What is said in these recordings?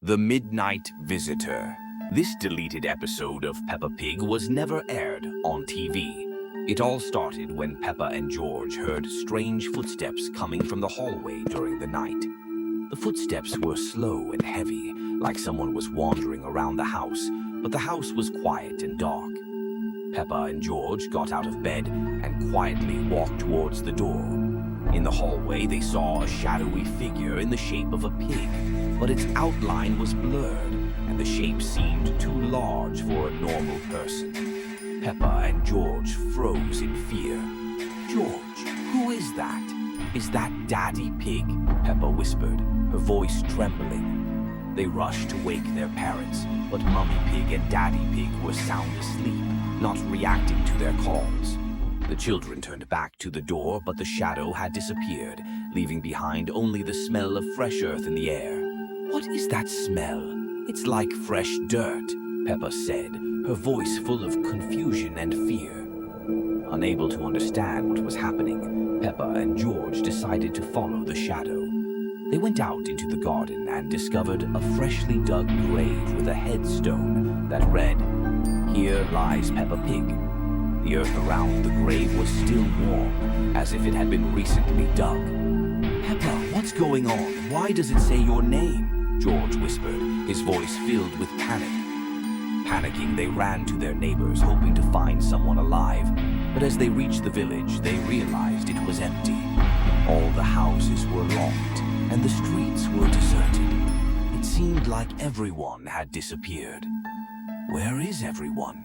The Midnight Visitor. This deleted episode of Peppa Pig was never aired on TV. It all started when Peppa and George heard strange footsteps coming from the hallway during the night. The footsteps were slow and heavy, like someone was wandering around the house, but the house was quiet and dark. Peppa and George got out of bed and quietly walked towards the door. In the hallway, they saw a shadowy figure in the shape of a pig, but its outline was blurred, and the shape seemed too large for a normal person. Peppa and George froze in fear. "George, who is that? Is that Daddy Pig?" Peppa whispered, her voice trembling. They rushed to wake their parents, but Mummy Pig and Daddy Pig were sound asleep, not reacting to their calls. The children turned back to the door, but the shadow had disappeared, leaving behind only the smell of fresh earth in the air. "What is that smell? It's like fresh dirt," Peppa said, her voice full of confusion and fear. Unable to understand what was happening, Peppa and George decided to follow the shadow. They went out into the garden and discovered a freshly dug grave with a headstone that read, "Here lies Peppa Pig." The earth around the grave was still warm, as if it had been recently dug. "Peppa, what's going on? Why does it say your name?" George whispered, his voice filled with panic. Panicking, they ran to their neighbors, hoping to find someone alive. But as they reached the village, they realized it was empty. All the houses were locked, and the streets were deserted. It seemed like everyone had disappeared. Where is everyone?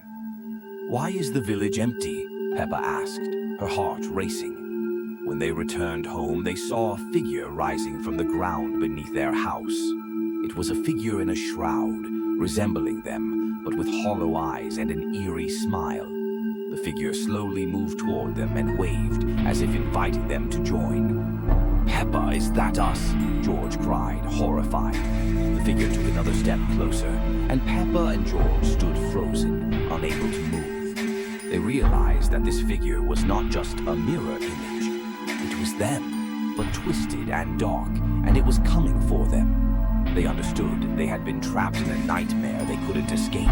"Why is the village empty?" Peppa asked, her heart racing. When they returned home, they saw a figure rising from the ground beneath their house. It was a figure in a shroud, resembling them, but with hollow eyes and an eerie smile. The figure slowly moved toward them and waved, as if inviting them to join. "Peppa, is that us?" George cried, horrified. The figure took another step closer, and Peppa and George stood frozen, unable to move. They realized that this figure was not just a mirror image. It was them, but twisted and dark, and it was coming for them. They understood they had been trapped in a nightmare they couldn't escape.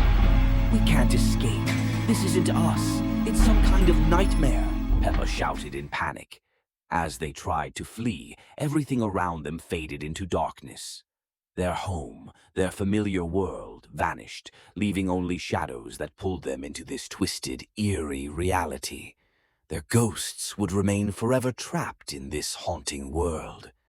"We can't escape. This isn't us. It's some kind of nightmare," Peppa shouted in panic. As they tried to flee, everything around them faded into darkness. Their home, their familiar world, vanished, leaving only shadows that pulled them into this twisted, eerie reality. Their ghosts would remain forever trapped in this haunting world.